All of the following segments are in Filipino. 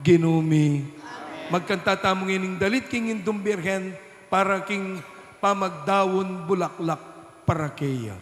Ginumi. Magkanta tamong ining dalit king indong birhen para king pamagdawon bulaklak para keya.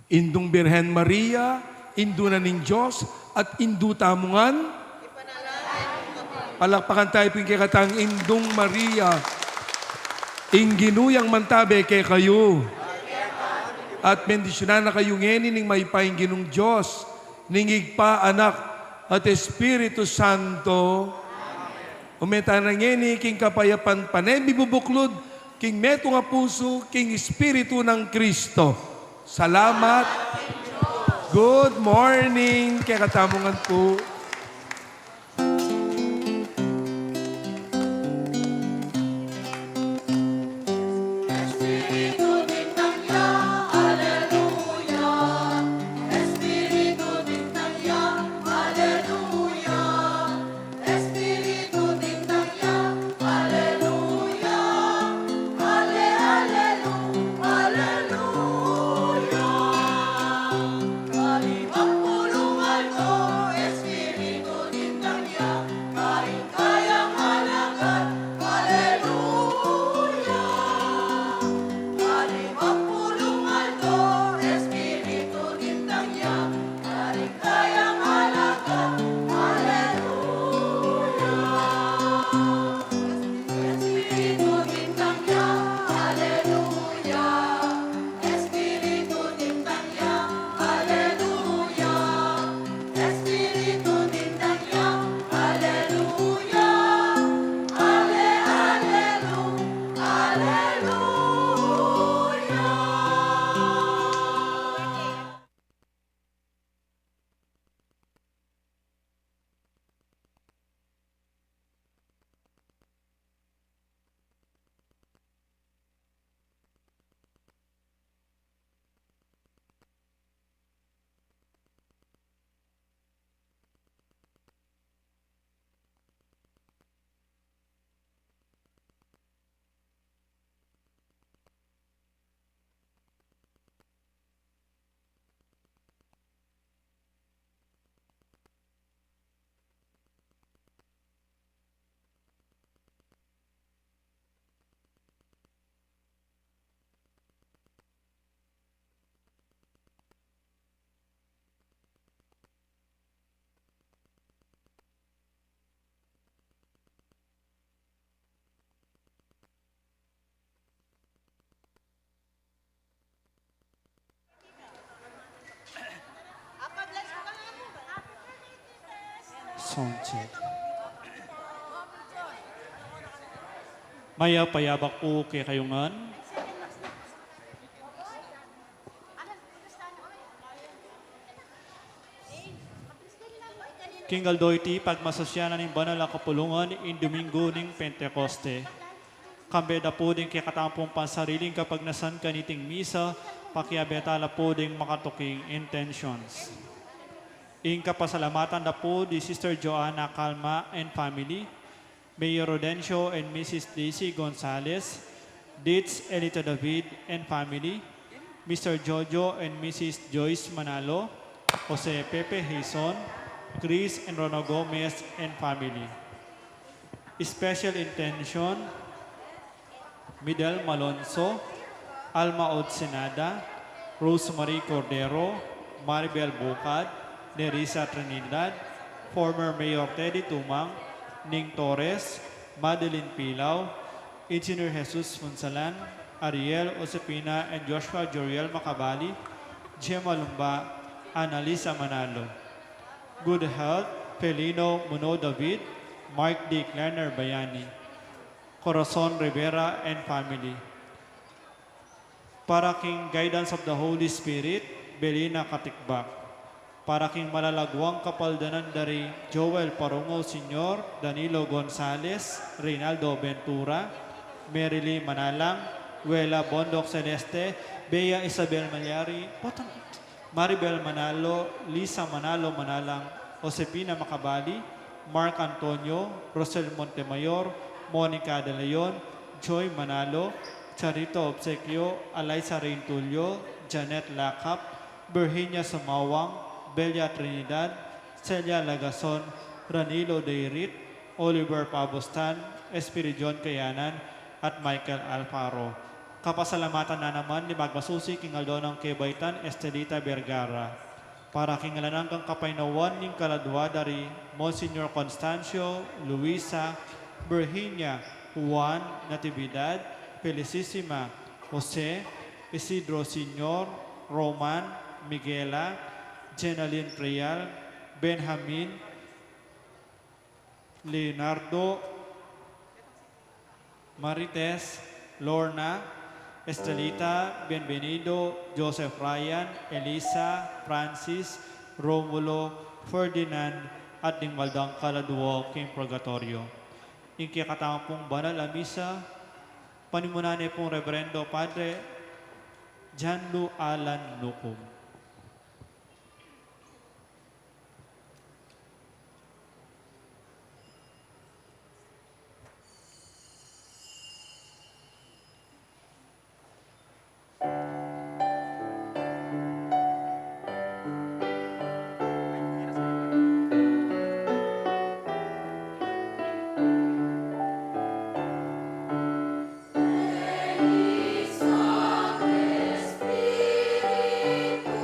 Indung Birhen Maria, Indu na ning Diyos, at Indu tamungan. Palakpakan tayo pingkikatang Indung Maria, Inginuyang mantabe kay kayo. At bendisyonan na kayo ngeni ning may paingginong Diyos, ningig pa anak at Espiritu Santo. Umeta na ngeni king kapayapan panen bibubuklod, king meto nga puso, king Espiritu ng Kristo. Salamat. Good morning. Kaya katamungan po. Espiritu Sound check. Maya payabak po kay kayungan. King Aldoyti, pagmasasyanan ng banal na kapulungan in Domingo ng Pentecoste. Kambeda po din kay katampong pansariling kapag nasan kaniting misa, pakiabetala po din makatuking intentions. In kapasalamatan na po di Sister Joanna Calma and family, Mayor Rodencio and Mrs. Daisy Gonzalez, Ditz Elita David and family, Mr. Jojo and Mrs. Joyce Manalo, Jose Pepe Hison, Chris and Rono Gomez and family. Special intention, Midel Malonzo, Alma Odsenada, Rosemary Cordero, Maribel Bocad, Nerissa Trinidad, former Mayor Teddy Tumang, Ning Torres, Madeline Pilaw, Engineer Jesus Fonsalan, Ariel Osepina and Joshua Joriel Macabali, Gemma Lumba, Annalisa Manalo. Good health, Felino Muno David, Mark D. Klerner Bayani, Corazon Rivera and family. Para king guidance of the Holy Spirit, Belina Katikbak. Para king malalagwang kapaldanan dari Joel Parungo Sr., Danilo Gonzales, Reynaldo Ventura, Merily Manalang, Wela Bondok Celeste, Bea Isabel Malyari, Maribel Manalo, Lisa Manalo Manalang, Josepina Macabali, Mark Antonio, Rosel Montemayor, Monica De Leon, Joy Manalo, Charito Obsequio, Eliza Reintulio, Janet Lakap, Virginia Sumawang, Belia Trinidad, Celia Lagason, Ranilo Deirit, Oliver Pabostan, Espiridion Kayanan, at Michael Alfaro. Kapasalamatan na naman ni Magmasusi King Aldonong Kebaitan Estelita Vergara. Para kingalanang kang kapainawan ng kaladwa dari Monsignor Constancio, Luisa, Virginia, Juan Natividad, Felicissima, Jose, Isidro Sr., Roman, Miguela, Jenaline Trial, Benjamin, Leonardo, Marites, Lorna, Estelita, Bienvenido, Joseph Ryan, Elisa, Francis, Romulo, Ferdinand, at ding maldang kaladuo king purgatorio. Inki katampong banal a misa, panimunane pong Reverendo Padre Janlu Alan Nukum. Espíritu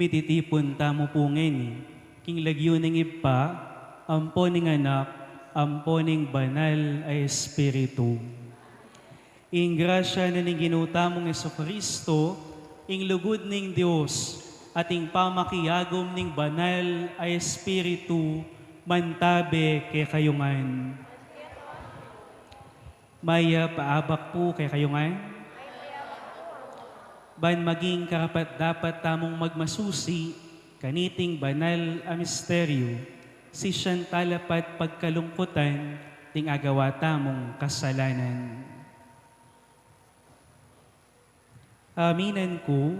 Mititipon tamo po ngeni, king lagyo ng ipa, ampo ning anak, ampo ning banal ay Espiritu. Ing grasya na ning ginutamong Kristo, ing lugod ning Dios, at ing pamakiyagom ning banal ay Espiritu, mantabe kay kayungan. Maya paabak po kay kayungan. Ban maging karapat dapat tamong magmasusi, kaniting banal a misteryo, si siyang talapat pagkalungkutan, ting agawa tamong kasalanan. Aminan ko,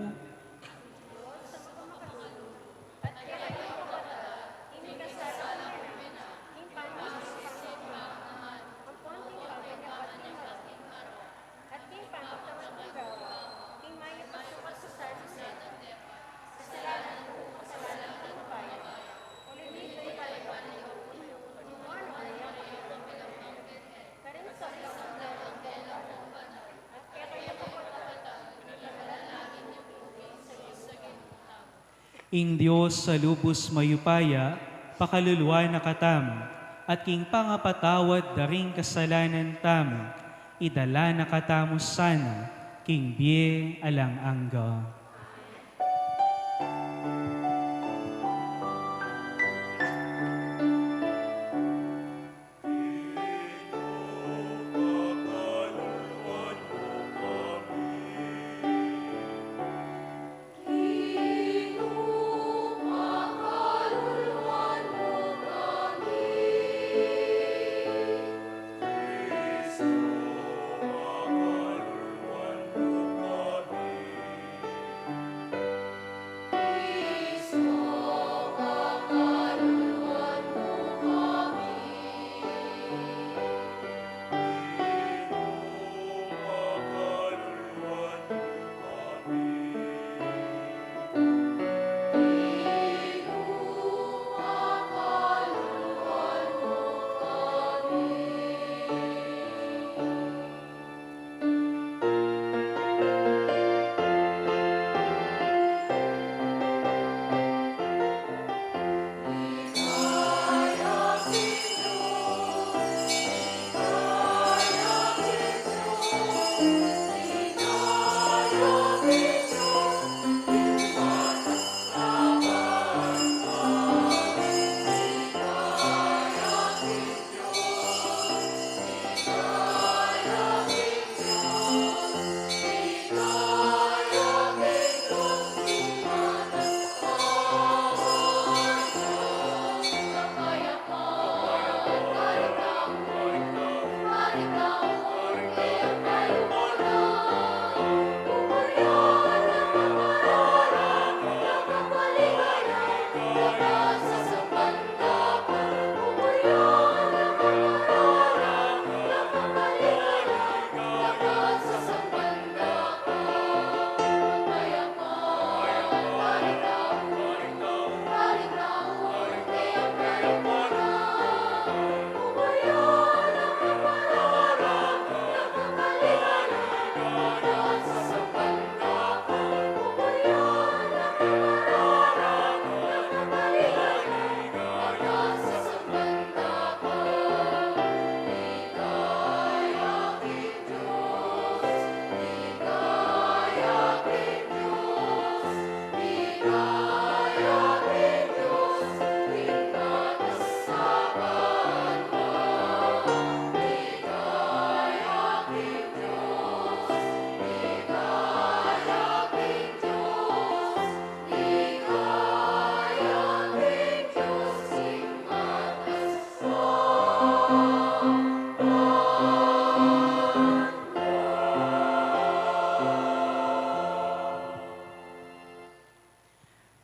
ing Diyos sa lubos mayupaya, pakaluluwa na katam, at king pangapatawad daring kasalanan tamo, idala na katamo sana, king biye alang angga.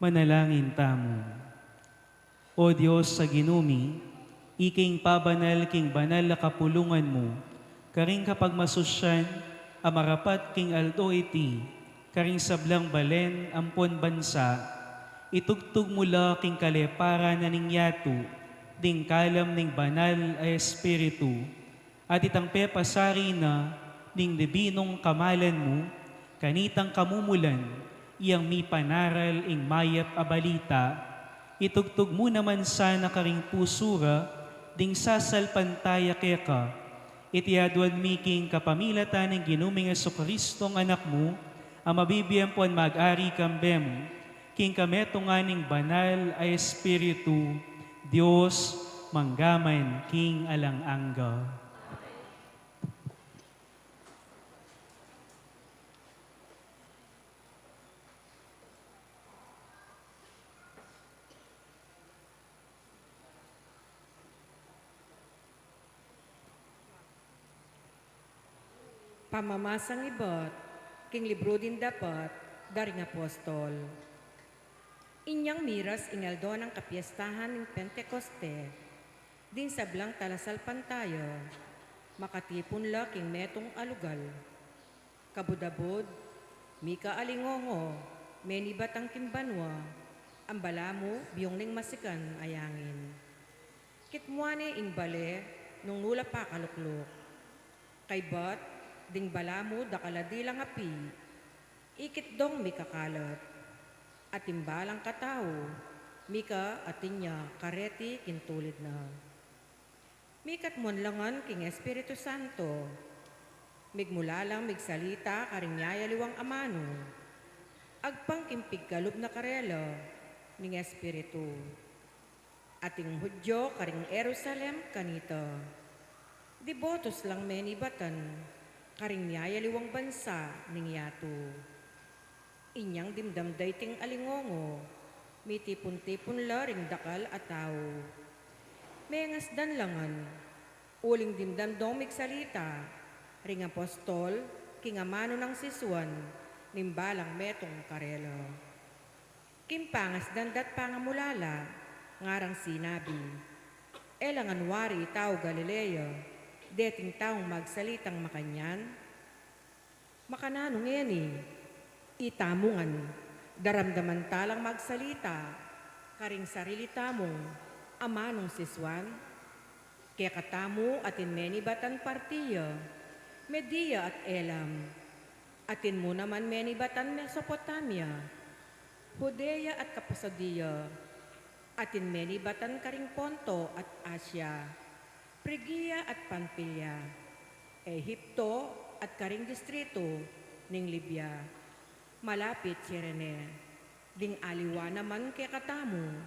Manalangin tamo. O Diyos sa ginumi, iking pabanal king banal na kapulungan mo, karing kapag masusyan, amarapat king alto iti, karing sablang balen ampon bansa, itugtog mula king kalepara na ningyatu, ding kalam ning banal ay Espiritu, at itang pepasari na ning dibinong kamalan mo, kanitang kamumulan, iyang mi panaral ing mayap a balita, itugtog mo naman sana karing pusura, ding sasalpantaya keka, itiadwan miking kapamilatan ng ginuming Jesucristong anak mo, ang mabibiyampuan mag-ari kambem, king kametunganing banal ay Espiritu, Diyos, manggaman king alang-angga. Pamamasang ibot, king libro din dapat, daring apostol. Inyang miras ingaldo ng kapiestahan ng Pentecoste, din sablang talasalpan tayo, makatipon la king metong alugal. Kabudabod, mika alingongo, meni batang kimbanwa, ang balamo biyong ning masikan ayangin. Kitmuane ing bale, nung nula pa kalukluk. Kay bat, ding balamo dakaladilang api, ikit dong mika kalat, at imbalang katao, mika atinya kareti kintulid na. Mikat monlangan king Espiritu Santo, migmulalang migsalita karing yayaliwang amano, agpang kimpig kalub na karela, ning Espiritu. Ating Hudyo karing Jerusalem kanita, dibotos lang meni batan, karing yayaliwang bansa ning yato. Inyang dimdamday ting alingongo, mitipon-tipon la ring dakal at tao. Mengas danlangan, uling dimdamdong migsalita, ring apostol, kingamano ng siswan, nimbalang metong karelo. Kimpangas dandat pangamulala, ngarang sinabi, elangan wari tao Galileo, deting taong magsalitang makanyan, makananong eni, itamungan, daramdaman talang magsalita, karing sarili tamong, amanong siswan, kaya katamu atin meni batan partiya, Media at Elam, atin mo naman meni batan Mesopotamia, Judea at Kappadocia, atin meni batan karing Ponto at Asya, Phrygia at Pampilya, Ehipto at karing distrito ning Libya, malapit Cirene, ding aliwa naman kay katamu,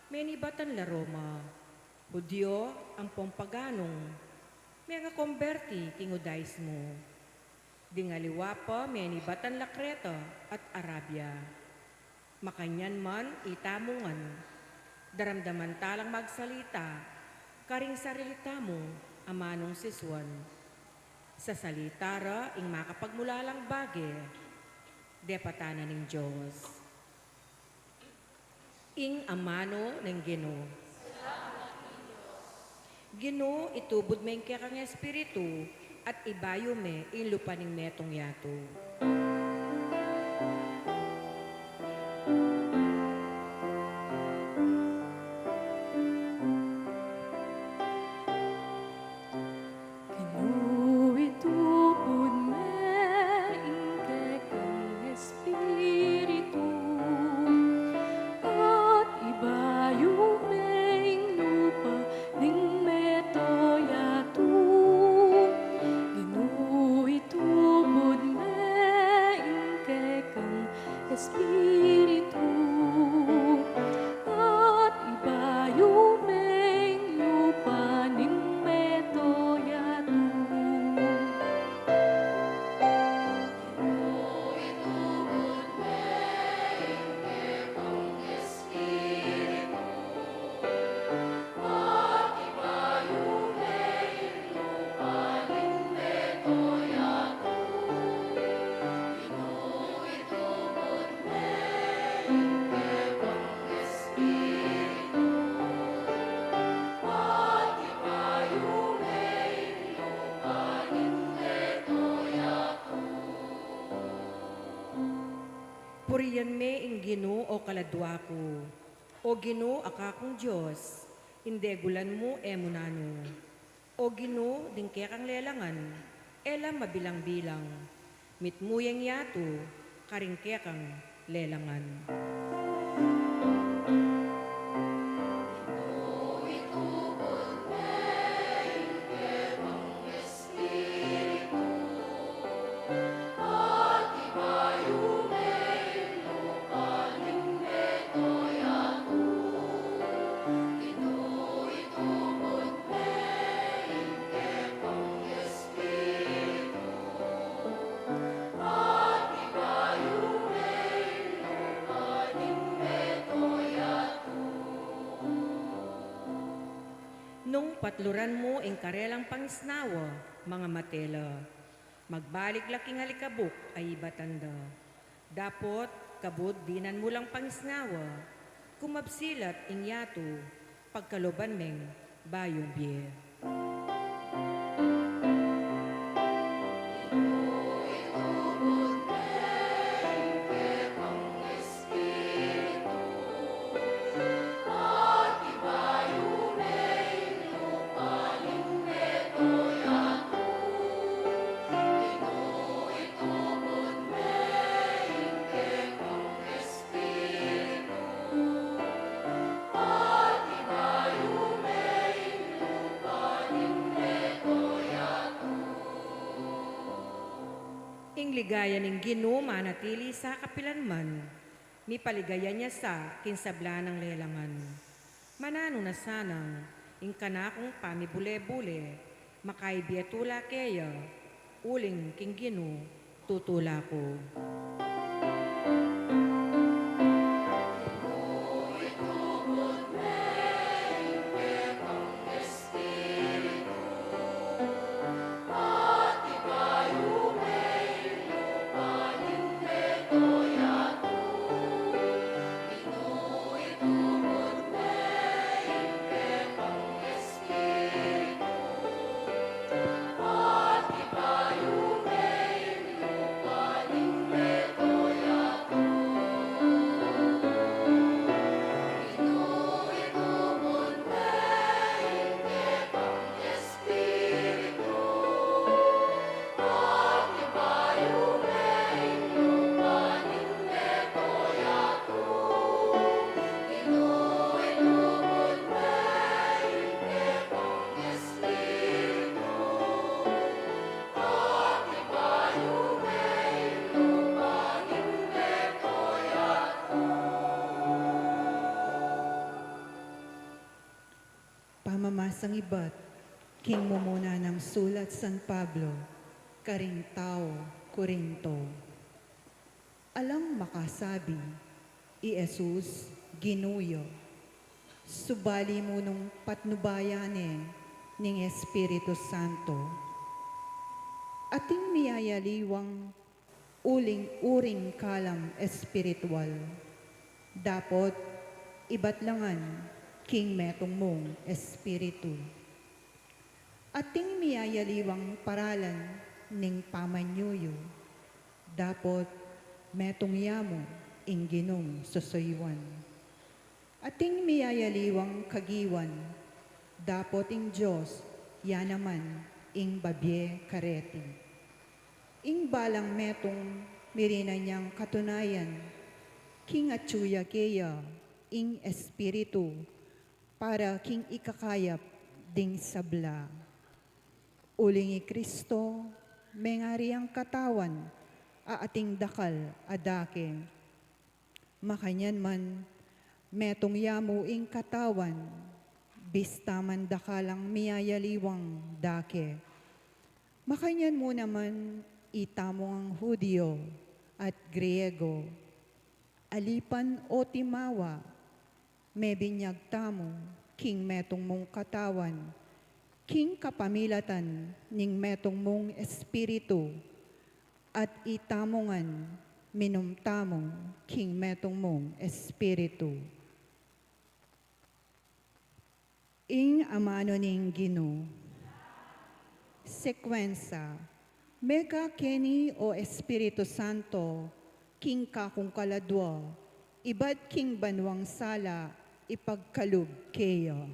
menibatan la Roma, Hudyo ang pompaganong, mga konberti king Judaismo, ding aliwa pa menibatan la Creta at Arabia, makanyan man itamungan, daramdaman talang magsalita, karing sarilita mo, amanong siswan. Sa salitara, ing makapagmulalang bage, depatana ng Diyos. Ing amano ng Ginoo. Ginoo, itubod may kang espiritu, at ibayo me, ing lupa ng metong yato. Puriyan me ing Ginoo o kaladwa ko, o Ginoo akakong Diyos, indegulan mo emunano. O Ginoo ding kekang lelangan, elam mabilang-bilang, mitmuyang yato, karing kekang lelangan. Nung patluran mo ang karelang pangisnawa, mga matela, magbalik laking halikabok ay ibatanda. Dapot, kabod dinan mo lang pangisnawa, kumabsilat ingyato, pagkaloban meng bayong biye. Ing ligaya ning Ginoo manatili sa kapilanman, mi paligaya niya sa kinsabla ng lelangan. Manano na sanang, ing kanakong pamibule-bule, makaibiatula keya, uling king Ginoo, tutula ko. Pamamasang iba't, king mumuna ng sulat San Pablo, karing tao, Korinto. Alang makasabi, i Jesus, ginuyo, subali mo nung patnubayane ning Espiritu Santo. Ating miyayaliwang uling-uring kalam espiritual. Dapot, ibatlangan, king metong mong espiritu. Ating miyayaliwang paralan ning pamanyuyo. Dapot, metong yamo ing ginong susuywan. Ating miyayaliwang kagiwan. Dapot ing Diyos, yanaman ing babye kareti. Ing balang metong mirina niyang katunayan, king atsuya keya ing espiritu, para king ikakayap ding sabla. Uling i Kristo, mengari ang katawan, ating dakal adake. Makanyan man, metong yamu ing katawan, bistaman dakalang miyayaliwang dake. Makanyan mo naman, itamo ang Hudyo at Griego, alipan o timawa, may binyag tamo, king metong mong katawan, king kapamilatan, ning metong mong espiritu, at itamongan, minumtamong, king metong mong espiritu. Ing amano ning Ginoo, sekwensa, mega keni o Espiritu Santo, king kakong kaladwa, ibad king banwang sala, ipagkalub keyo.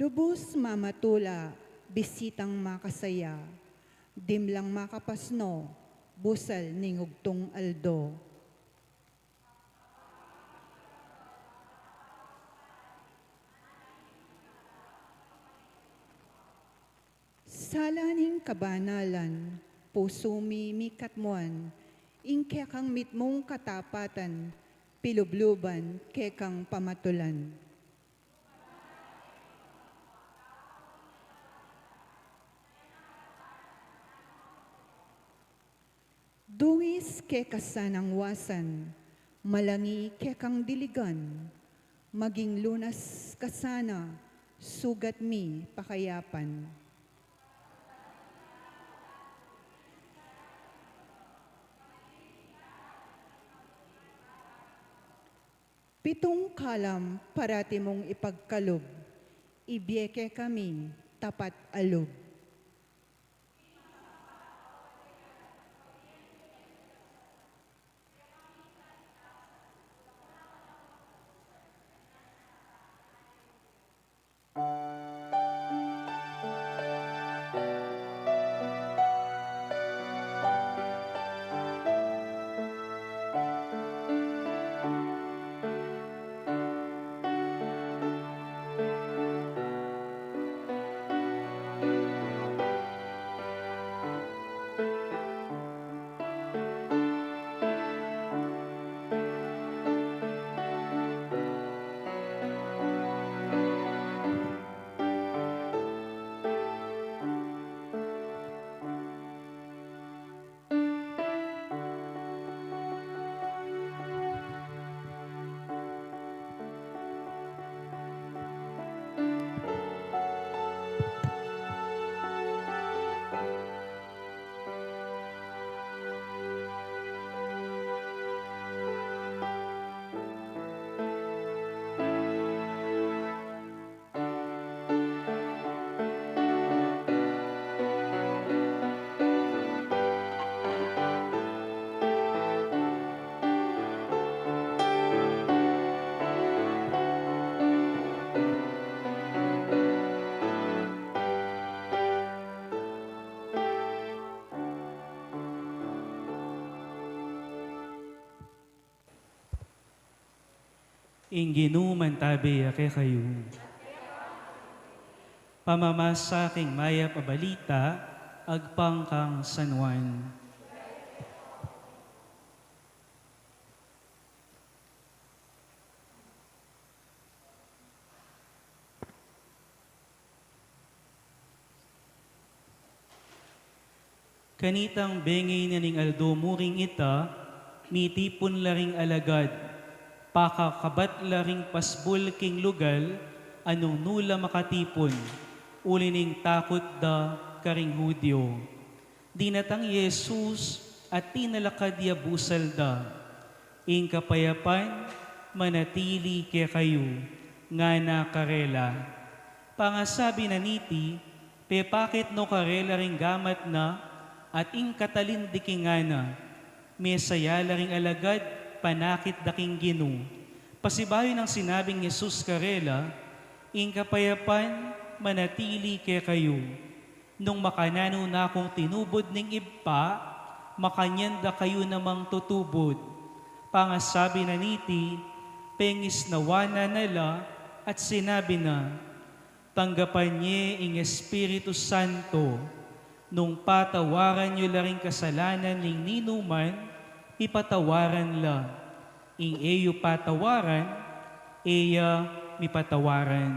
Lubos mamatula, bisitang makasaya, dimlang makapasno, busal ningugtong aldo. Salaning kabanalan, puso mi mikatmuan, ingke kang mitmong katapatan, pilubluban ke kang pamatulan. Dungis ke kasanang wasan, malangi ke kang diligan, maging lunas kasana, sugat mi pakayapan. Pitong kalam parati mong ipagkalob, ibiyeke kami tapat alob. Inginuman tabi ake kayo. Pamamasaking maya pabalita, agpang kang San Juan. Kanitang bengay na ning aldo muring ita, mitipon laring alagad, pakakabat laring pasbul king lugal, anong nula makatipon, ulining takot da karing Hudyo. Dinatang Yesus at tinalakad ya busal da, ing kapayapan manatili ke kayo, nga na karela. Pangasabi na niti, pepakit no karela ring gamat na, at ing katalindiki nga na, mesaya laring alagad, panakit daking Gino. Pasibayo ng sinabing Jesus karela, ing kapayapan manatili ke kayo. Nung makanano na akong tinubod ning ibpa, makanyanda kayo namang tutubod. Pangasabi na niti, pengis nawana nala at sinabi na, tanggapan niya ing Espiritu Santo, nung patawaran nyo laring kasalanan ning ninuman, ipatawaran la. Ing eyo patawaran, eya mipatawaran.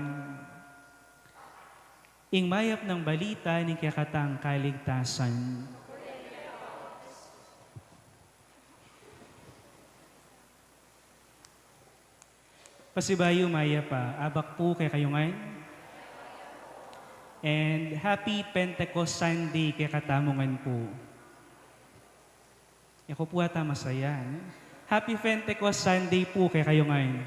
Ing mayap ng balita ni kakatang kaligtasan. Pasibayo maya pa, abak po kay kayungan. And happy Pentecost Sunday kay katamungan po. Ako po ata masaya. Happy Pentecost Sunday po kay kayungan.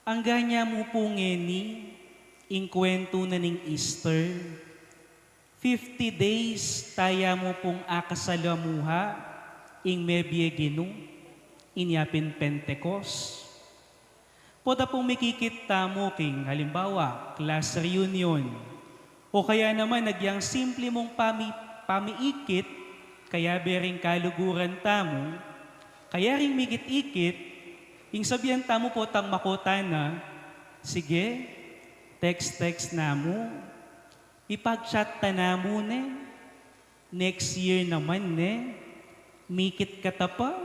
Ang ganya mo po ngeni, ing kwento na ning Easter, 50 days taya mo pong akasalamuha, ing mebye ginu, inyapin Pentecost. Pota pong mikikita mo king halimbawa, class reunion. O kaya naman nagyang simple mong pamiikit, kaya bering kaluguran tamo, kaya ring mikit-ikit, yung sabihan tamo po tang makota na, sige, text na mo, ipag-chat ta na mo ne, next year naman ne, mikit ka ta pa,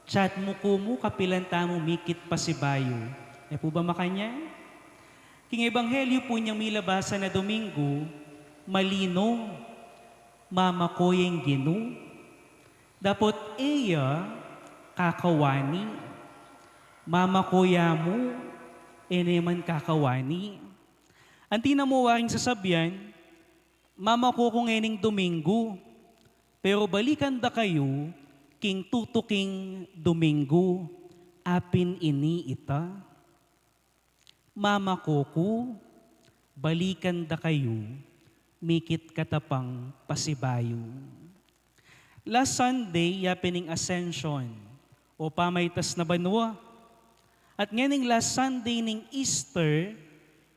chat mo ko mo, kapilan tamo, mikit pa si Bayo. E po ba makanya? King Ebanghelyo po niyang milabasan na Domingo, malino, mama ko yung ginu. Dapot iya, kakawani. Mama ko ya mo, eneman kakawani. Ang tinamuwaring sasabihan, mama ko kung ening Domingo, pero balikan da kayo, king tutuking Domingo, apin ini ita. Mama ko balikan da kayo, mikit katapang pasibayo. Last Sunday, yapining Ascension, o pamaytas na banwa. At ngayon last Sunday ning Easter,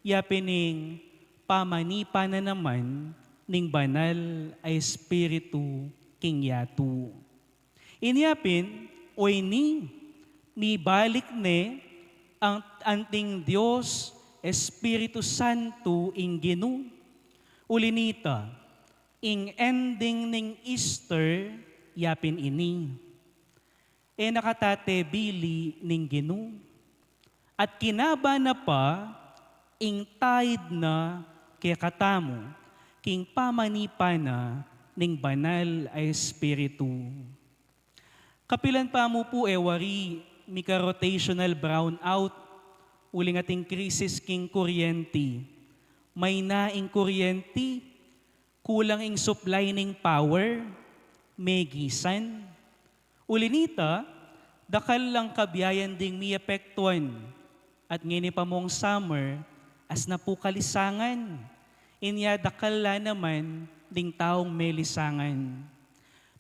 yapining pamanipa na naman ning banal ay Espiritu king yatu. Inyapin, o ini, mi balik ne, ang anting Diyos, Espiritu Santo, ing ginu. Ulinita, ing ending ning Easter, yapin ini. E nakatate bili ning ginu. At kinaba na pa, ing tide na kaya katamo, king pamanipa na ning banal ay Espiritu. Kapilan pa mo po wari mika rotational brownout, uling ating krisis king kuryente. May naing kuryente, kulang ing supply ning power, may gisan. Ulinita, dakal lang kabiyayan ding mi epektuan, at ngini pa mong summer, as na po kalisangan, inya dakal la naman ding taong may lisangan.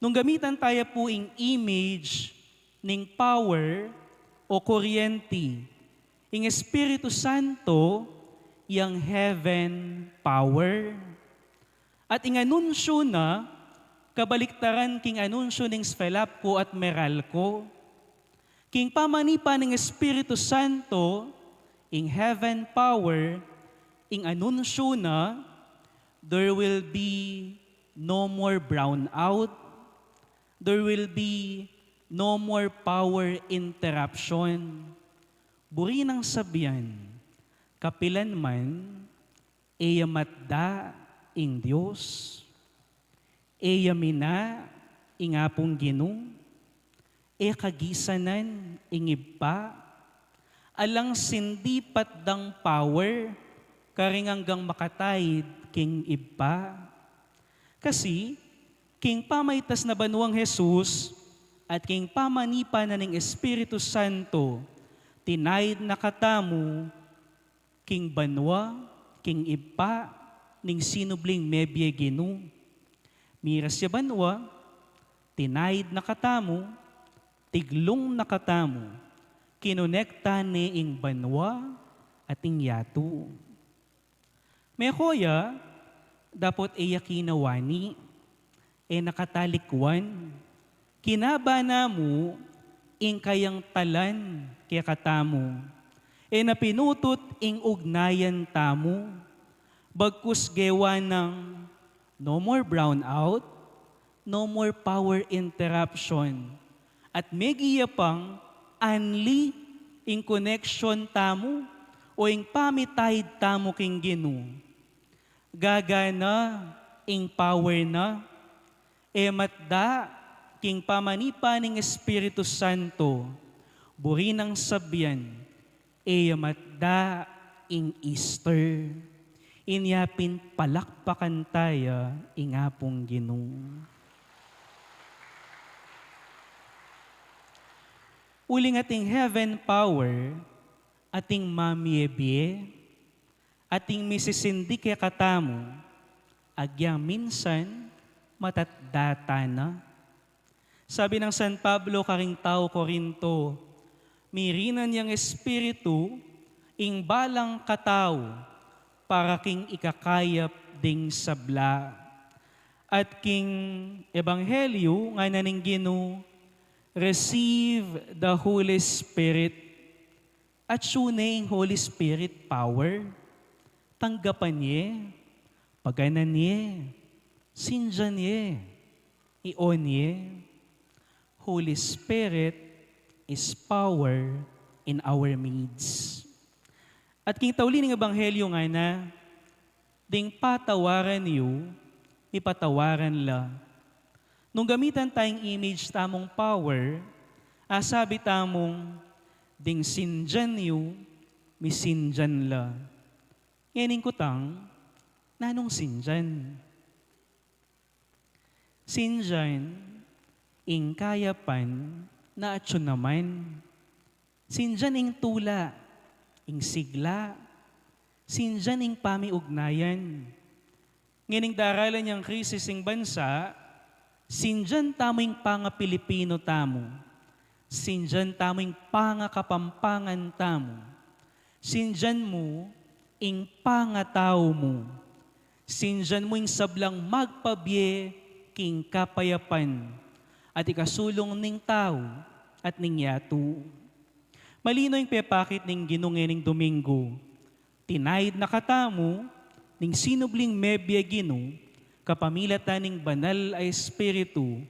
Nung gamitan tayo po ing image ning power o kuryente, ing Espiritu Santo, yang heaven power. At ing anunsyo na, kabaliktaran king anunsyo ning Sphelapco at Meralco, king pamanipa ning Espiritu Santo, ing heaven power, ing anunsyo na, there will be no more brownout, there will be no more power interruption. Buri ng sabihan, kapilan man, eyamatda ing Diyos, eyamina ing apong ginu, kagisanan ing iba, alang sindi patdang power, karing hanggang makatayid king iba. Kasi, king pamaytas na banuang Jesus at king pamanipa na ning Espiritu Santo, tinayid na katamu, king banwa, king ipa, ning sinubling mebye ginu. Miras ya banwa, tinayid na katamu, tiglong na katamu, kinonekta ni ing banwa at ing yatu. May koya, dapat iyakinawani, nakatalikwan, kinaba na mo, ing kayang talan, kaya katamu, napinutot ing ugnayan tamo, bagkus gewa ng no more brownout, no more power interruption, at megiya pang anli ing connection tamo, o ing pamitahid tamo king ginu. Gagana ing power na, matda king pamanipa ning Espiritu Santo, buri ng sabyan, matda ing Easter. Inyapin palakpakan tayo ing apong Ginoo. Uling ating heaven power, ating mamiebie, ating misisindi kaya katamo, agya minsan matatdata na. Sabi ng San Pablo karing tao Korinto, mirinan niyang espiritu, ing balang katao, para king ikakayap ding sabla. At king ebanghelyo nga naning Ginoo, receive the Holy Spirit. At syunay Holy Spirit power, tanggapan niya, paganan niya, sinjan niya, ion niya. Holy Spirit is power in our midst. At king tauli ng ebanghelyo nga na, ding patawaran niyo, ipatawaran la. Nung gamitan tayong image tamong power, asabi tamong, ding sinjan niyo, misinjan la. Ngayon kutang, nanong sinjan? Sinjan, ing kayapan na atyon naman. Sinjan ing tula, ing sigla, sinjan ing pamiugnayan. Ngayon daralan niyang krisis ing bansa, sinjan tamo ing panga Pilipino tamo. Sinjan tamo ing panga kapampangan tamo. Sinjan mo ing pangatao mo. Sinjan mo ing sablang magpabye king kapayapan at ikasulong ning tao at ning yato. Malino yung pepakit ning ginungening Domingo. Tinayid na katamo, ning sinubling mebya Ginoo, kapamilatan ning banal ay espiritu,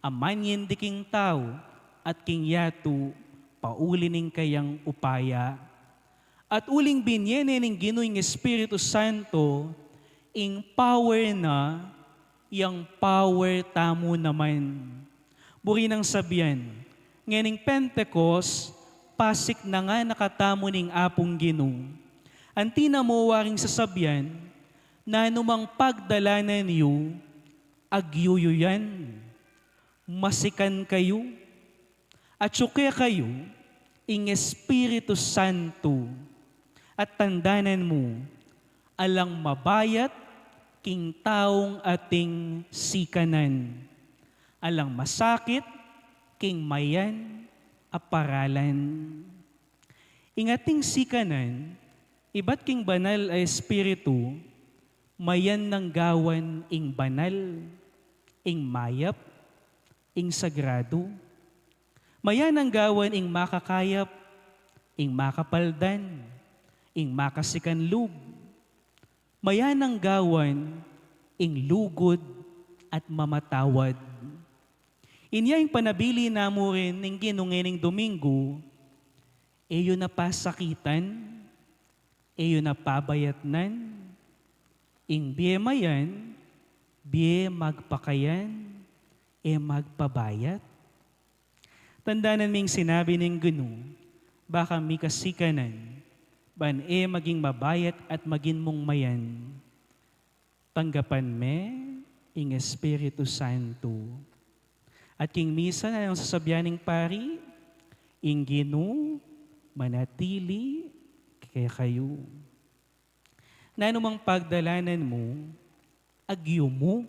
amanyen di king tao at king yato, pauli ning kayang upaya. At uling binyene ning Ginoo ing Espiritu Santo, ing power na, yang power tamo naman. Buri nang sabihan, nganing Pentecost, pasik na nga nakatamo ning apong Ginoo. Anti na mo waring sasabihan, na anumang pagdalanan niyo, agyuyo yan. Masikan kayo, at syuke kayo, ing Espiritu Santo. At tandanan mo, alang mabayat, king taong ating sikanan. Alang masakit, king mayan, aparalan. Ingating sikanan, iba't king banal ay espiritu, mayan ng gawan ing banal, ing mayap, ing sagrado. Mayan ng gawan ing makakayap, ing makapaldan, ing makasikanlug. Mayan ng gawan ing lugod at mamatawad. Inya yung panabili na mo rin ng ginungening Domingo, eyo na pasakitan, eyo na pabayatnan, ing biye mayan, biye magpakayan, magpabayat. Tandaanan ming sinabi ng Ginoo, baka mi kasikanan, ban maging mabayat at maging mong mayan. Tanggapan me, ing Espiritu Santo. At king misa na yung sasabihaning pari, ing Ginoo, manatili kaya kayo. Na anumang pagdalanan mo, agyo mo,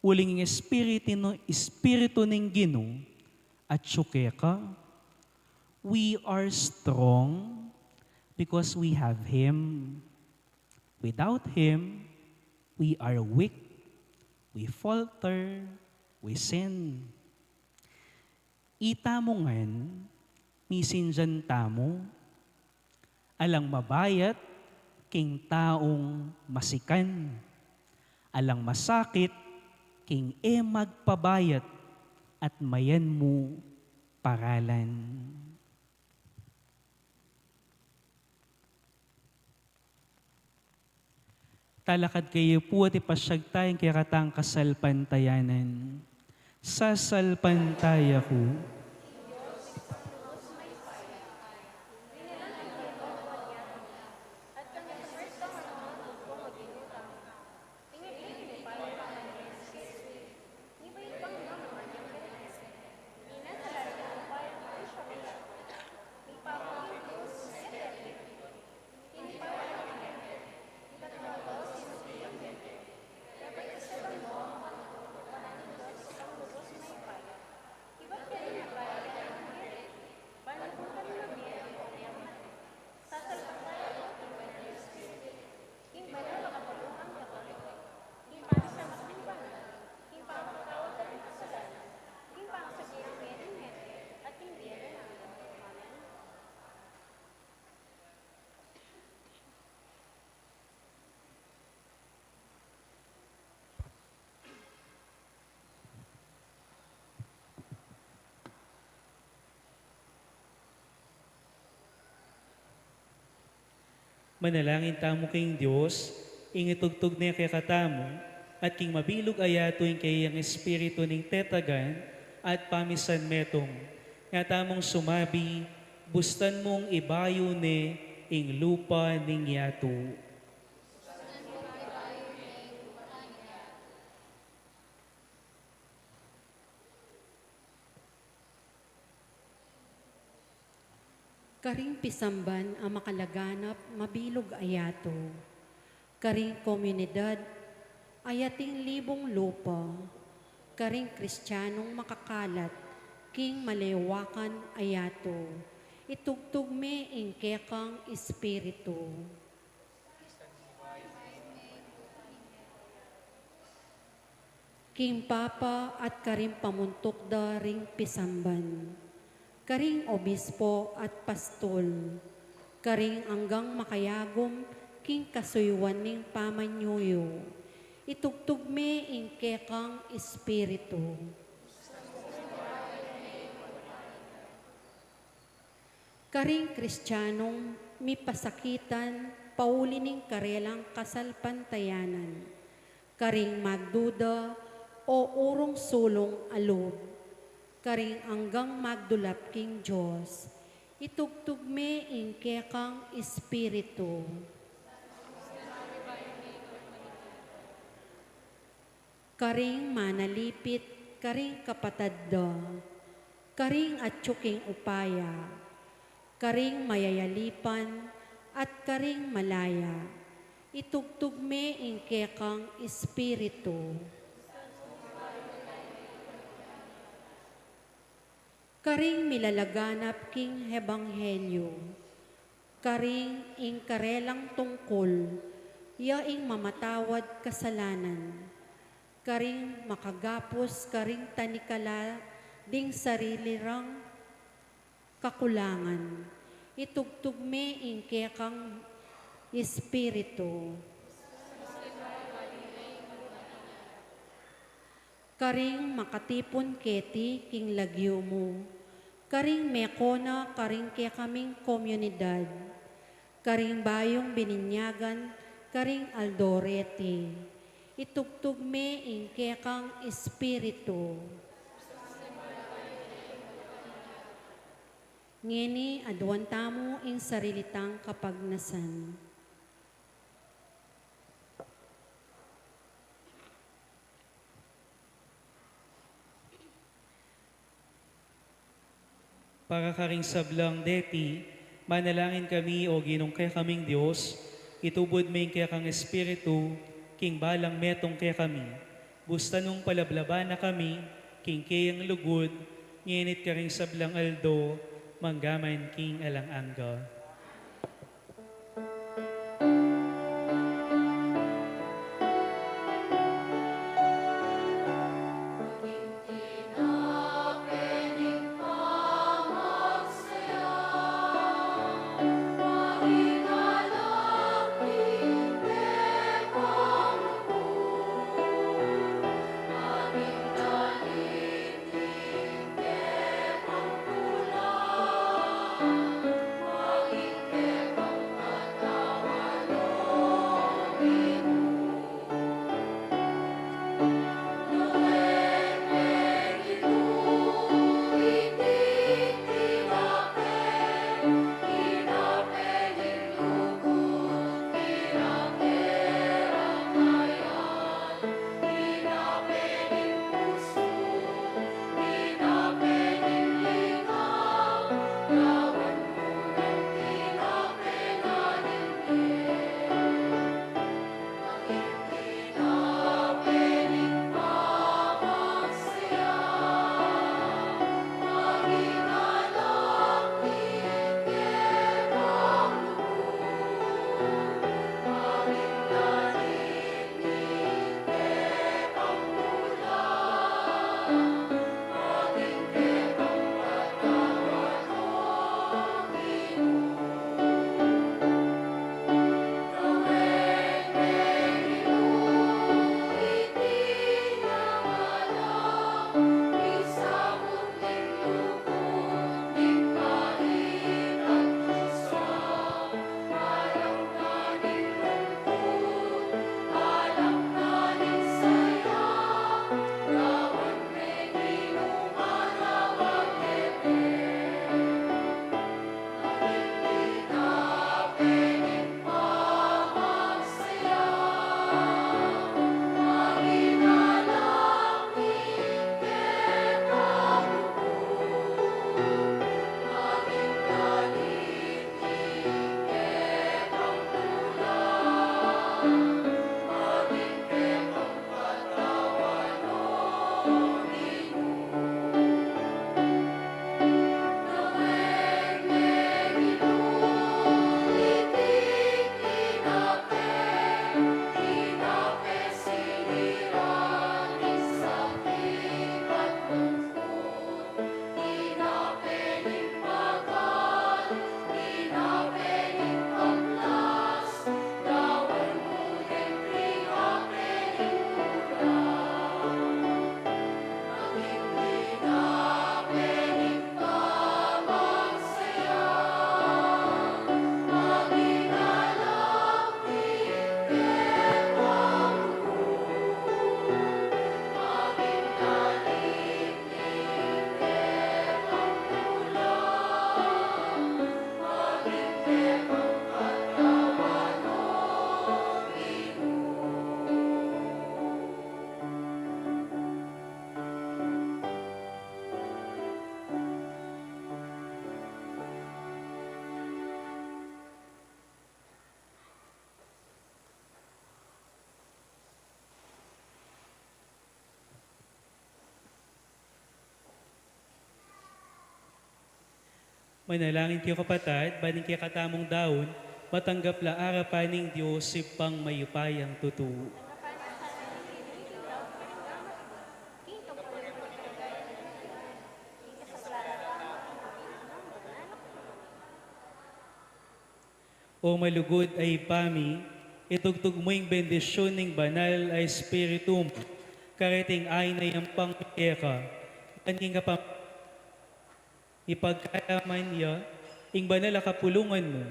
uling espiritu ng Ginoo, at syuke ka. We are strong because we have Him. Without Him, we are weak, we falter, we sin. Itamongan, misinjan tamo, alang mabayat, king taong masikan, alang masakit, king magpabayat, at mayan mo paralan. Talakad kayo po at ipasyag tayong kaya katang kasalpantayanan. Sasalpantaya ko. Manalangin tamo king Diyos, ingitugtog na kay katamo, at king mabilog ayato yung kay ang espiritu ning tetagan, at pamisan metong, nga tamong sumabi, bustan mong ibayo ne, ing lupa ning yato. Karing pisamban ang makalaganap, mabilog ayato. Karing komunidad, ayating libong lupa. Karing kristyanong makakalat, king malewakan ayato. Itugtog me ingkekang espiritu. King Papa at karing pamuntok da ring pisamban. Karing obispo at pastol, karing anggang makayagom, king kasuywan ning pamanyuyo, itugtog me ingkekang espiritu. Karing kristyanong mipasakitan, pauli ning karelang kasalpantayanan, karing magduda o urong sulong alog, karing anggang magdulap king Diyos, itugtog me ingkekang espiritu. Karing manalipit, karing kapatadda, karing atsuking upaya, karing mayayalipan, at karing malaya, itugtog me ingkekang espiritu. Karing milalaganap king hebanghelyo, karing ingkarelang tungkol, yaing mamatawad kasalanan, karing makagapos karing tanikala ding sarili rang kakulangan, itugtog me ingkekang espiritu. Karing makatipon keti king lagyo mo, karing mekona karing kaya kaming komunidad, karing bayong bininyagan, karing aldorete, itugtog me ingkekang espiritu. Ngeni adwan tamo ing sarilitang kapagnasan. Para karing sablang deti, manalangin kami o ginong kaya kaming Diyos, itubod may kaya kang espiritu, king balang metong kaya kami. Busta nung palablaban na kami, king kayang lugod, nginit karing sablang aldo, manggaman king alang angga. Manalangin kayo kapatid, baning kaya katamong daon, matanggap la arapan ng Diyos ipang mayupayang tutuo. O malugod ay pami, itugtog mo yung bendisyon ng banal ay Espiritu mo, karating ay na yung pangpeka, kaning kapam ipagkalaman niya, ing banal kapulungan mo,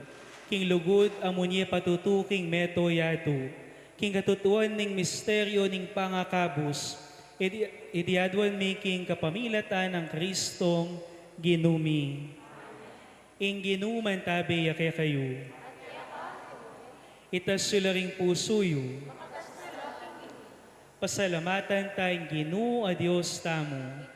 king lugod amunye patutuking meto yato, king katutuan ning misteryo ning pangakabos, idiadwan mi king kapamilatan ng Kristong ginumi. Ing ginuman tabi yake kayo, itas sila ring pusuyo, pasalamatan tayong Ginoo a Diyos tamo.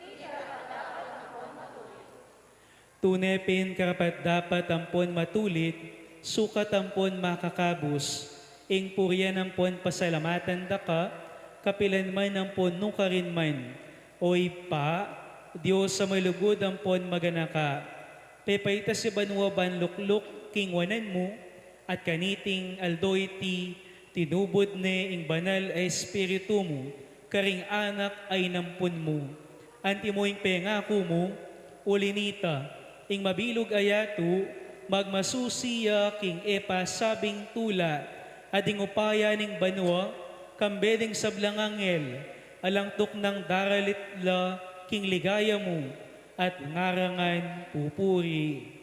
Tunepin karapat dapat ampon matulit, sukat ampon makakabos, ing puryan ampon pasalamatan daka, kapilan man ampon nukarin man, oy pa, Diyos sa malugod ampon maganaka, pepayta si banwa banlukluk king wanan mo, at kaniting aldoy tinubod ne ing banal ay espiritu mo, karing anak ay nampun mo. Anti mo ing pengako mo, ulinita, ing mabilog ayato, magmasusiya king epa sabing tula, ading upaya ning banwa, kambeding sablang angel, alangtok ng daralitla king ligaya mo, at ngarangan pupuri.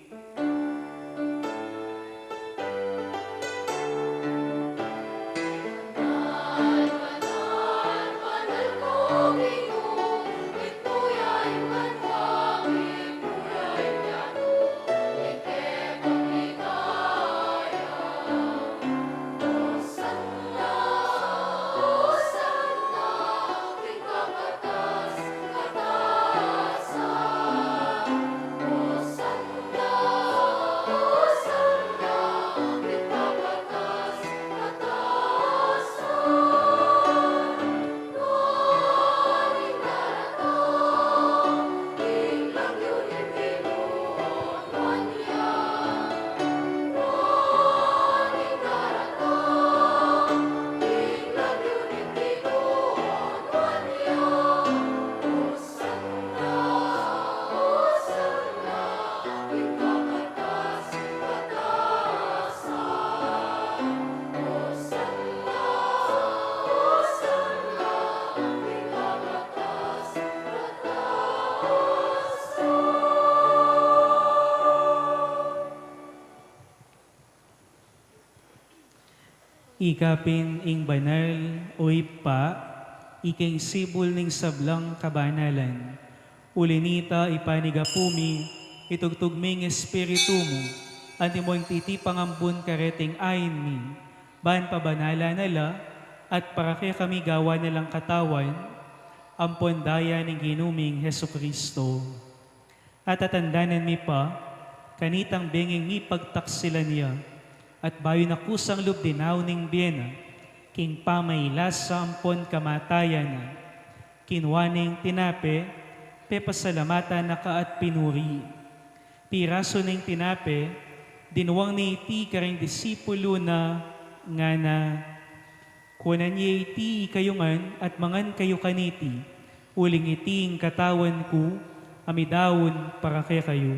Ikapin ing banal o ipa, iking sibol ning sablang kabanalan. Ulinita ipanigapumi, itugtugming espiritu mo, anti mo ang titipang ambon kareting ayin mi, ban pabanala nala, at para kaya kami gawa nilang katawan, ampon daya ng ginuming Heso Kristo. At tatandanan mi pa, kanitang benging mi pagtaksilan niya, at bayo na kusang lubdinaw ning biyena, king pamaylas sa ampon kamatayan, kinwaning tinape, pepasalamatan na ka at pinuri. Piraso ning tinape, dinuwang ni iti karing disipulo na nga na, kunan niya iti kayungan at mangan kayo kaniti, uling iting katawan ko, amidawon para kay kayo.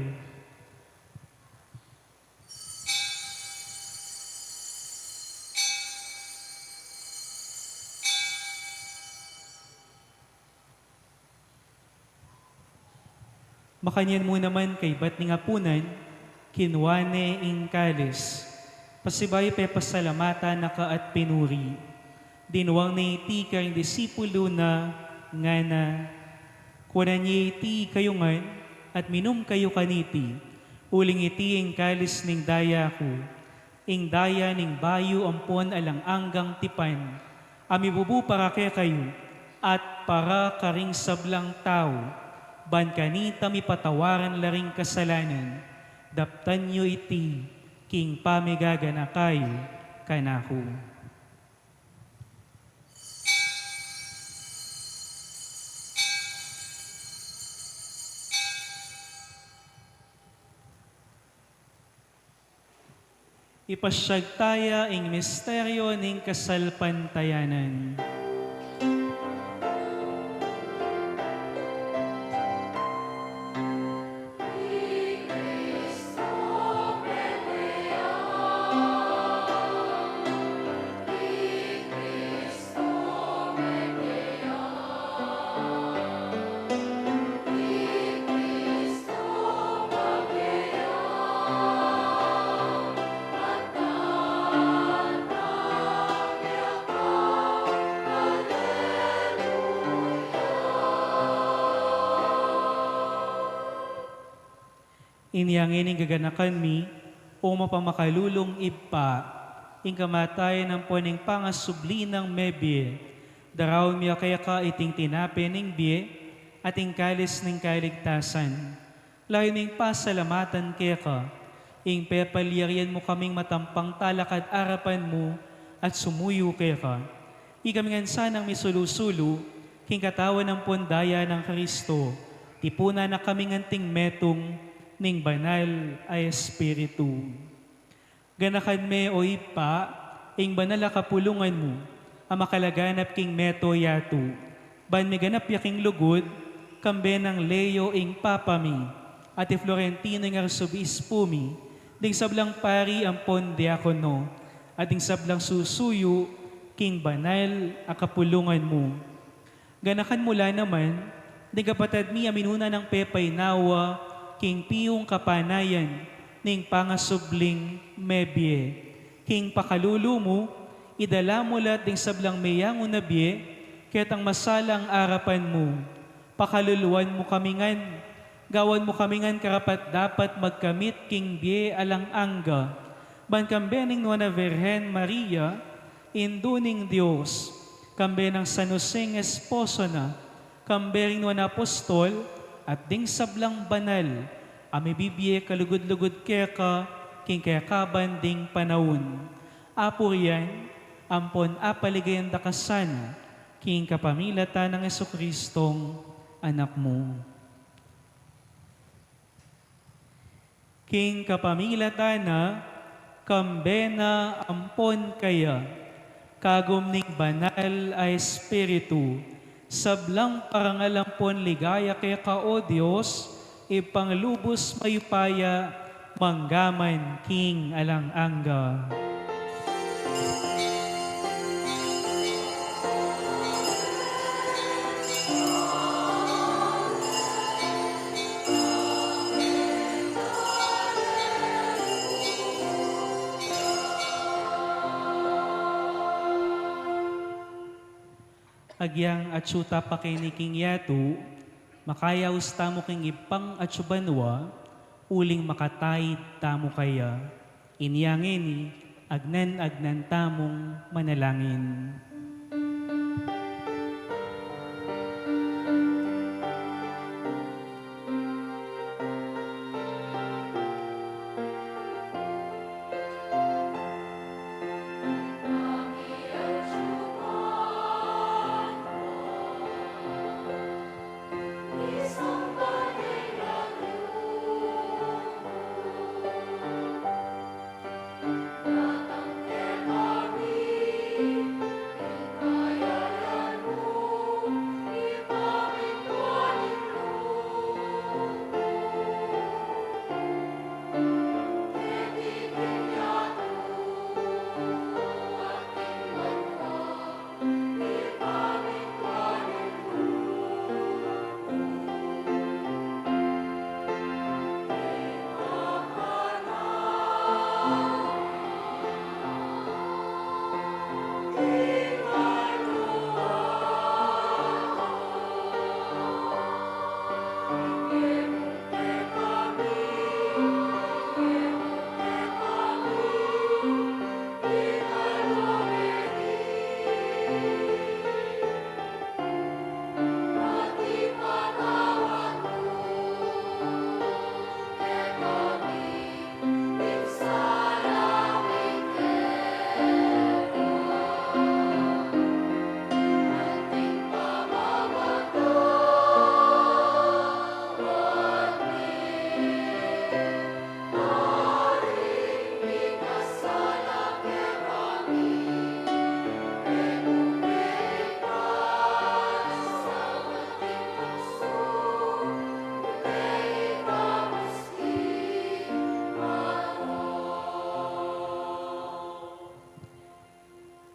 Makanyan mo naman kay bat ni ngapunan, kinwane ing kalis, pasibay pe pasalamata na ka at pinuri. Dinuwang na iti karing disipulo na nga na, kunan niya iti kayungan at minum kayo kaniti, uling iti ing kalis ning daya ko, ing daya ning bayo ampon alang anggang tipan, amibubu para kaya kayo, at para karing sablang tao, ban kanita mi patawaran laring kasalanan, daptan nyo iti, king pamigagana kayo, kanako. Ipasyag taya ing misteryo ning kasalpantayanan. Inyangin ing gaganakan mi, o mapamakalulong ipa, ing kamatayan ng puning pangasubli ng mebye, daraw mi kaya ka iting tinapin ning bie, at ing kalis ning kaligtasan. Layo ning pasalamatan kaya ka, ing pepaliarian mo kaming matampang talakad arapan mo, at sumuyo kaya ka. Ikamingan sanang misulu-sulu, king katawan ng pundaya ng Kristo, tipuna na kaming anting metong, ning banal ay Espiritu. Ganakan me o ipa, ing banal a kapulungan mo, ang makalaganap king meto yato, ban mi ganap yaking lugod, kambe ng Leo ing papami, at Florentino ing arsobispo mi, ding sablang pari ang pondiakono, at ding sablang susuyo, king banal a kapulungan mo. Ganakan mula naman, ding kapatad mi aminuna ng pepay nawa, king piyong kapanayan, ning pangasubling mebye. King pakalulu mo, idala mo lahat ding sablang mayang unabye, kaya't ang masalang arapan mo. Pakaluluan mo kamingan, gawan mo kamingan karapat dapat magkamit king bye alang angga. Ban kambe ning Nuana Virgen Maria, induning Diyos, kambe ng San Joseng esposo na, kambe ring Nuana Apostol, at ding sablang banal, amibibye kalugod-lugod keka, king kekaban ding panahon. Apo riyan, ampon apaligayan dakasan, king kapamilata ng Jesucristong anak mo. King kapamilata na, kambena ampon kaya, kagum ning banal ay Espiritu, sablang parangalampon ligaya kaya ka o Diyos, ipanglubos mayupaya, manggaman king alang angga. Agyang atsuta pa kay ni King Yatu, makayaw tamo king ipang atsubanwa, uling makatayid tamo kaya. Inyangin agnan tamong manalangin.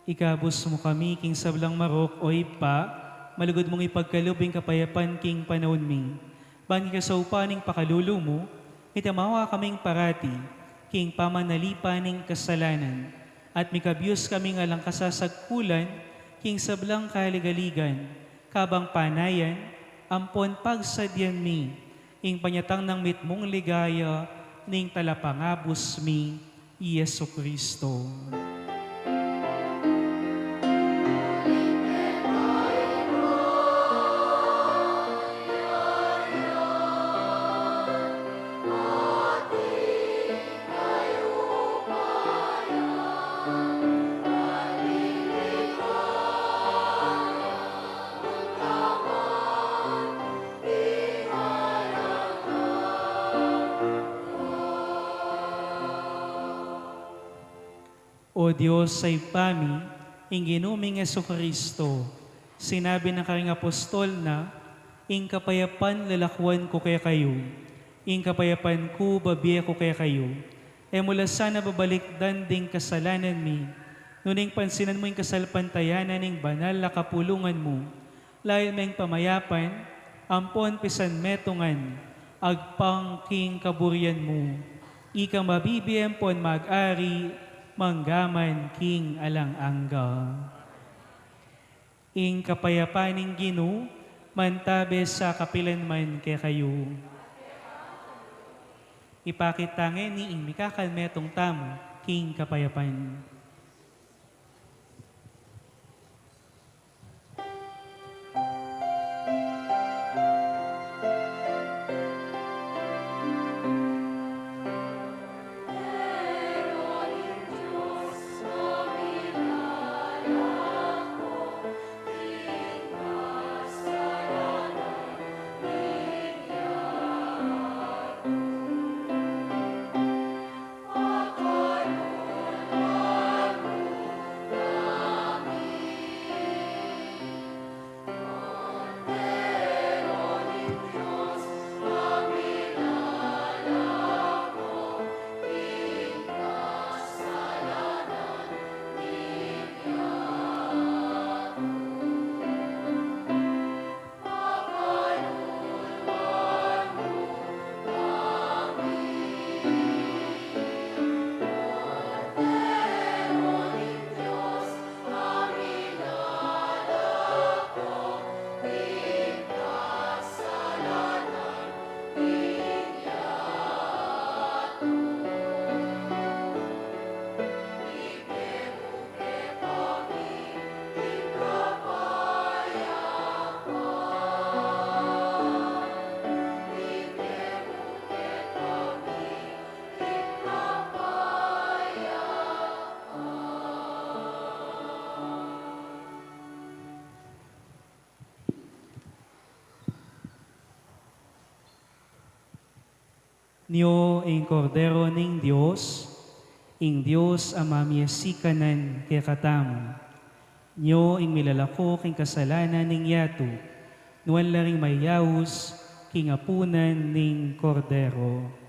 Ikabos mo kami, king sablang marok, o ipa, malugod mong ipagkalubing kapayapan, king panahon mi. Bangin ka sa upaning pakalulu mo, itamawa kaming parati, king pamanalipaning kasalanan. At mikabyos kaming alang kasasagpulan, king sablang kaligaligan, kabang panayan, ampon pagsadyan mi, ing panyatang ng mitmong ligaya, ning talapangabos mi, Yesu Kristo. O Diyos sa ipami, ing ginuming Jesucristo, sinabi ng karing apostol na, ing kapayapan lalakwan ko kaya kayo, ing kapayapan ko babiya ko kaya kayo, e mula sana babalik danding kasalanan mi, nuning pansinan mo ing kasalpantayanan ning banal na kapulungan mo, layan meng pamayapan, ampon pisan metungan, agpang king kaburian mo, ika mabibiyem pon mag-ari, manggaman king alang-angga. Ing kapayapaning Ginoo, mantabe sa kapilan man kay kayo. Ipakitangin ni ing mikakalmetong tamo, king kapayapan. Niyo ing kordero ning Dios, ing Dios amamiasikanan kay katamo. Niyo ing milalako king kasalanan ning yato, nuwan laring mayawus king apunan ning kordero.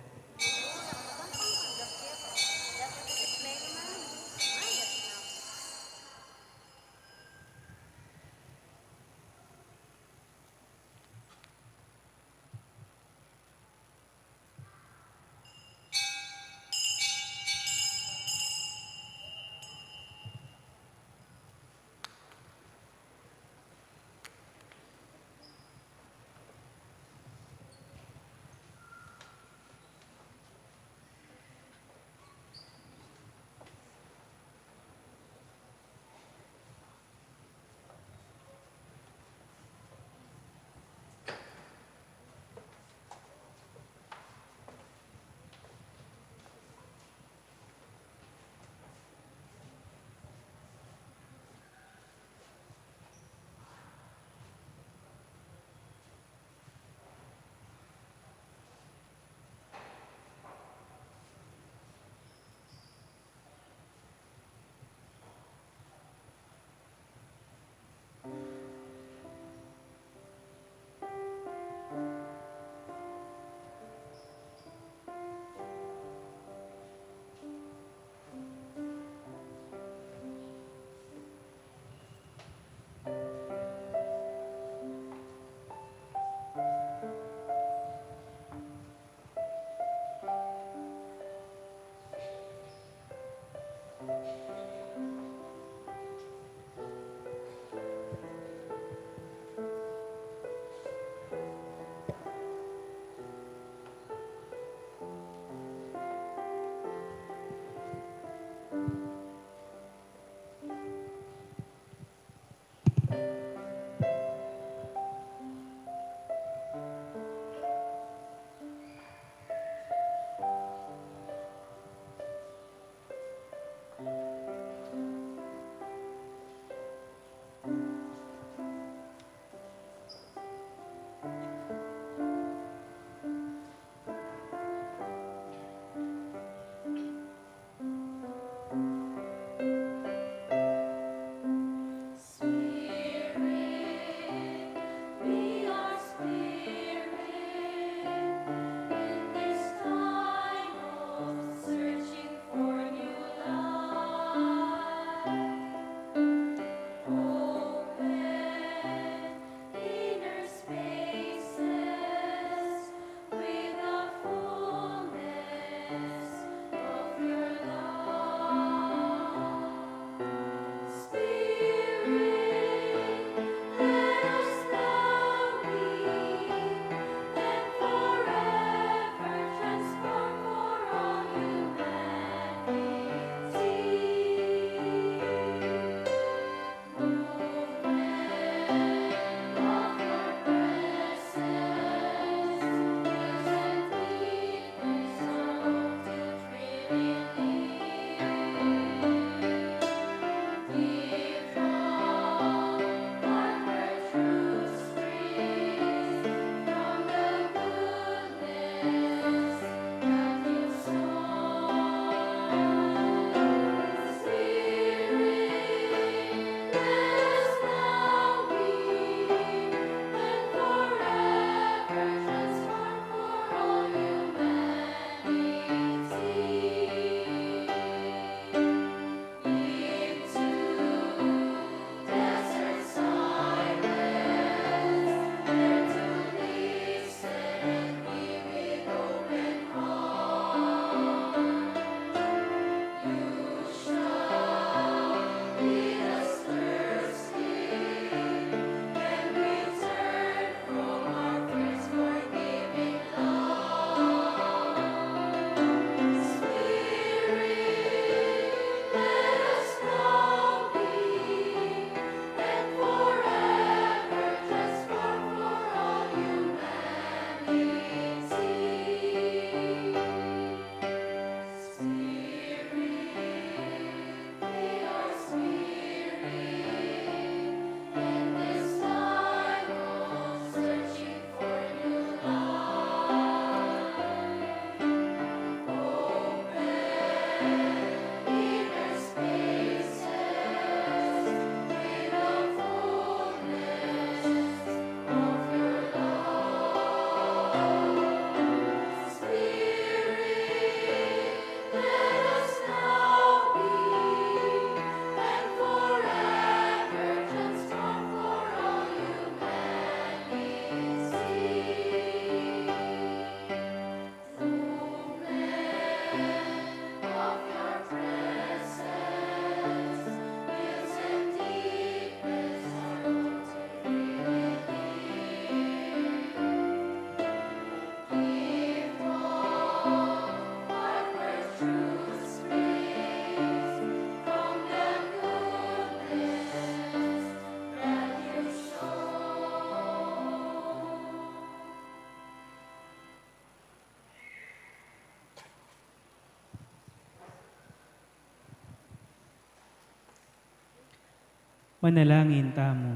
Manalangin tamo.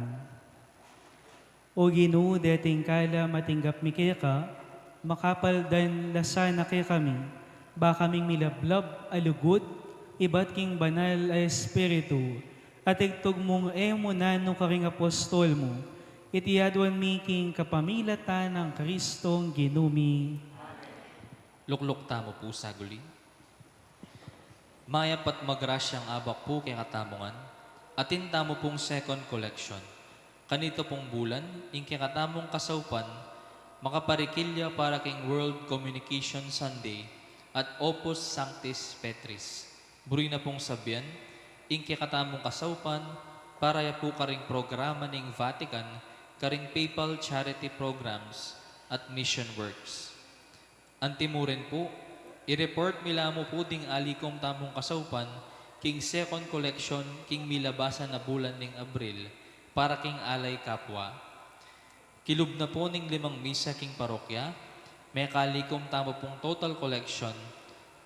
O Ginoo, dating kala matinggap mi kaya ka, makapaldan lasana kaya kami, ba kaming milablab alugod, iba't king banal ay espiritu, at igtog mong emo nano karing apostol mo, itiyadwan mi king kapamilatan ng Kristong ginumi. Luklok tamo po sa guli. Mayap at magrasyang abak po kay katamongan, atin tamo pong second collection. Kanito pong bulan, inki katamong kasaupan, makaparikilya para king World Communication Sunday at Opus Sanctis Petris. Buri na pong sabihan, ing kikatamong kasaupan, para ya po karing programa ning Vatican, karing papal charity programs at mission works. Antimuren po, i-report mila mo po ding alikom tamong kasaupan, king second collection, king milabasan na bulan ning Abril, para king alay kapwa. Kilub na po ning 5 misa king parokya, may kalikom tamo pong total collection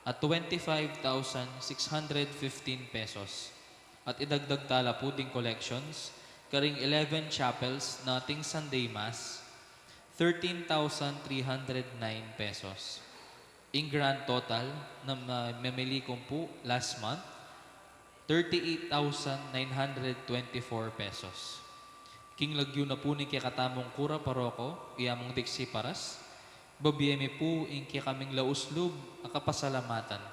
at 25,615 pesos. At idagdag tala po ding collections, karing 11 chapels na ating Sunday Mass, 13,309 pesos. In grand total, na mamili ko po last month, 38,924 pesos. King lagyo na po ni kikatamong kura paroko, iyamong diksi paras, babiyeme po in kaming lauslub ang kapasalamatan.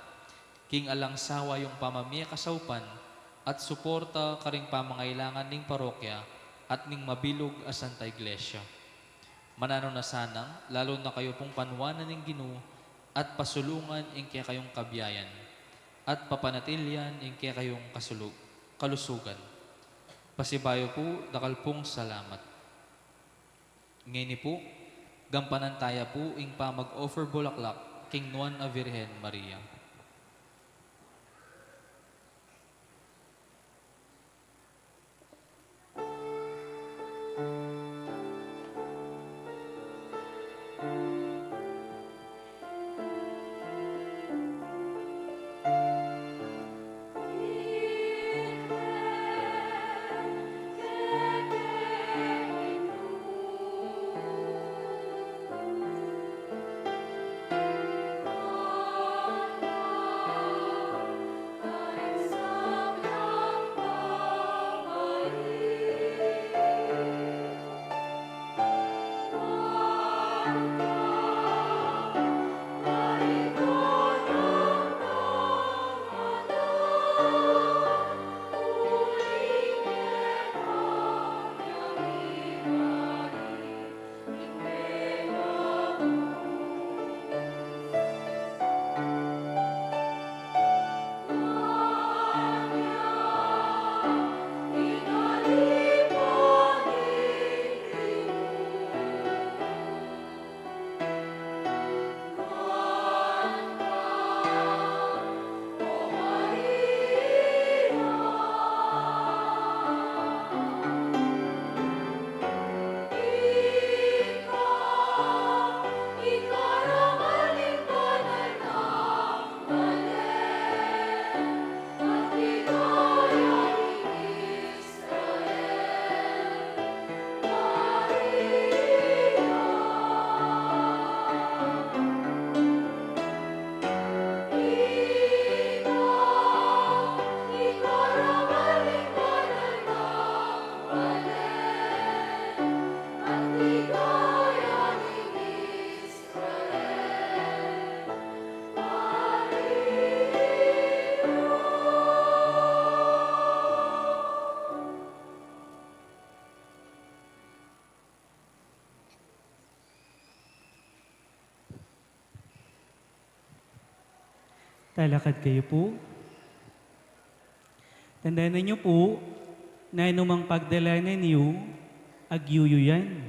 King alang sawa yung pamamiya kasaupan, at suporta karing pamangailangan ning parokya at ning mabilog a Santa Iglesia. Manano na sanang, lalo na kayo pong panwanan ning Ginoo at pasulungan in kayong kabiyayan at papanatilyan in kayong kalusugan. Pasibayo po, dakal pong salamat. Ngayon po, gampanantaya po ing pa mag-offer bulaklak king Nuan a Virgen Maria. Talakad kayo po. Tandaan ninyo po na anumang pagdala ninyo, agyuyo yan.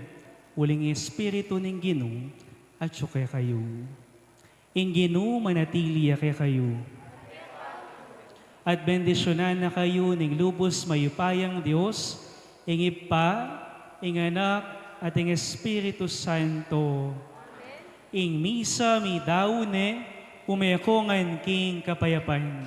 Uling espiritu ng Ginoo at suke kayo. In Ginoo manatili kay kayo. At bendisyonan na kayo ng lubos mayupayang Diyos, ing Ipa, ing Anak, at ing Espiritu Santo. Ing misa mi daune, umekongan king kapayapan.